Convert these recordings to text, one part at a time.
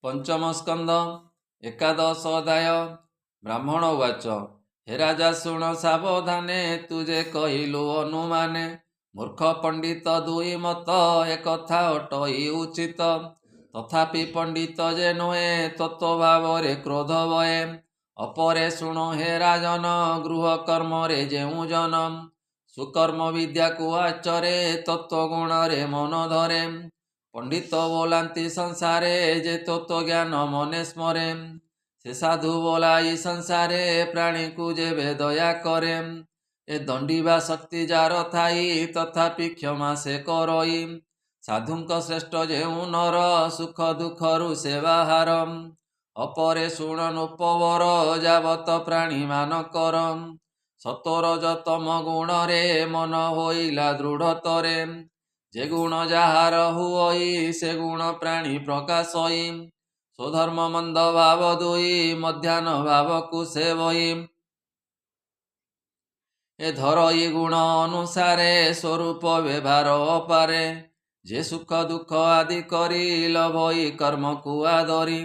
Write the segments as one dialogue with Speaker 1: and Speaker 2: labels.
Speaker 1: पंचम स्कंद एकादश अध्याय। ब्राह्मण उवाच हे राजा शुण सावधाने तुझे कहिलु अनुमाने मूर्ख पंडित दुई मत एकथा अटई उचित तथापि पंडित जे नुहे तत्वभावे क्रोध भये अपरे शुण हे राजन गृह कर्म रे जेउ जन सुकर्म विद्या को आचरे तत्वगुण रे मन धरे पंडित बोलांती संसारे जे तत्व ज्ञान मने स्मरे से साधु बोलाई संसारे प्राणी को जेबे दया करे ए दंडीबा शक्ति जार थाई तथापि क्षमा से करई साधुंक श्रेष्ठ जेउ नर सुख दुख रु से बाहार अपरे शुणन उपवर जावत प्राणी मान कर सतोर जतम गुण रे मन होइला दृढ़तरे जे गुण जाहार हुई से गुण प्राणी प्रकाशई स्वधर्म मंद भाव दुई मध्याह्न भाव कुसेवई ए धरई गुण अनुसारे स्वरूप व्यवहार अपारे जे सुख दुख आदि करी लभई कर्म को आदरी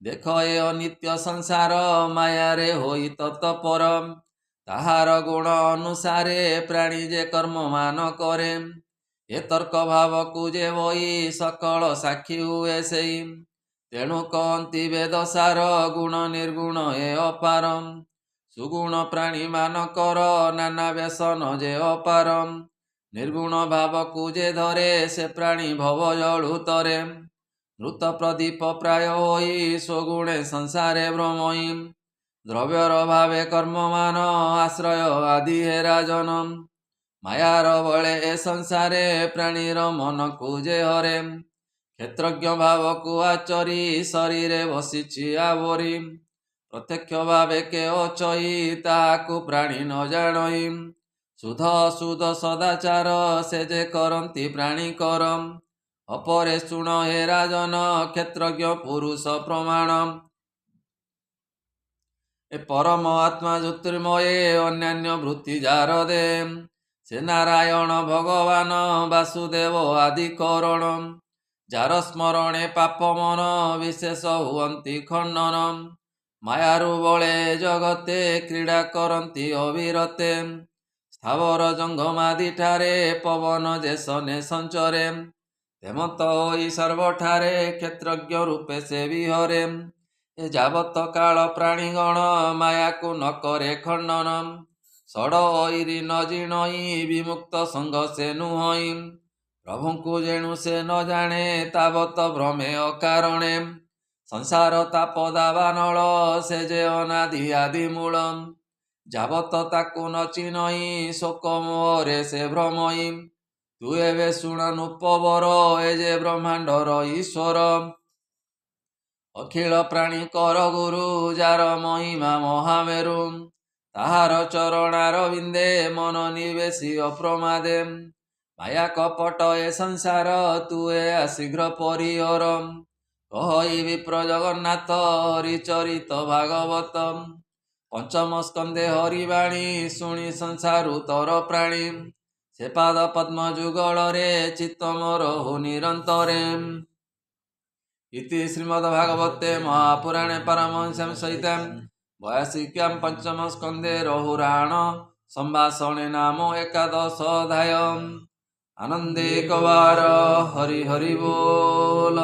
Speaker 1: देख ए अनित्य संसार माया रे होई तत्पर ताहार गुण अनुसारे प्राणी जे कर्म मान करे ए तर्क भाव को जे वही सकल साक्षी हुए सेई तेणु कहती वेद सार गुण निर्गुण ए अपार सुगुण प्राणी मान कर नाना व्यसन जे अपार निर्गुण भाव को जे धरे से प्राणी भव जलु तरे मृत प्रदीप प्राय होई स्वगुणे संसारे भ्रमई द्रव्यर भावे कर्ममान आश्रय आदि हे राजन मायार बले ए संसारे प्राणीर मन को जे हरे क्षेत्रज्ञ भाव को आचरी शरीर बसिछि आवरी प्रत्यक्ष भावे के अचई ताकु प्राणी न जानई सुध सुध सदाचार से जे करंती प्राणी करम अपरे शुण हे राजन क्षेत्रज्ञ पुरुष प्रमाण ए परम आत्मा ज्योतिर्मये अन्यान्य वृत्ति जार दे से नारायण भगवान वासुदेव आदि करण जार स्मरणे पाप मन विशेष हुअन्ति खंडन मायारु बले जगते क्रीड़ा करन्ति अविरते स्थावर जंगमादि ठारे पवन जे सने संचरे हेमंत होई सर्वठारे क्षेत्रज्ञ रूपे से विहरे ए जावत काल प्राणीगण माया को न करे खंडन षड ऐरी न जिणई विमुक्त संग से नुहई प्रभु को जेणु से न जाने तावत भ्रमे अकारणे संसार ताप दावानल से जे अनादि आदि मूल जावत ताकु न चिन्हई शोक मोहरे से भ्रमई तू एवे शुणन उपवर ए जे ब्रह्मांडर ईश्वर अखिल प्राणी कर गुरु जार महिमा महामेरु ताहार चरणार विंदे मन निवेशी अप्रमादे माया कपट ए संसार तू ए शीघ्र परिहर कहई विप्र जगन्नाथ हरिचरित भागवत पंचम स्कंदे हरिवाणी शुणी संसारु तर प्राणी से पाद पद्म जुगल रे चित्त मोर हो निरंतरे इति श्रीमद्भागवते महापुराणे परमहंस्यां सहितं वयासिक्यां पंचम स्कंदे रहुराण संभाषणे नाम एकादश अध्याय आनंदे कवार हरि हरि बोल।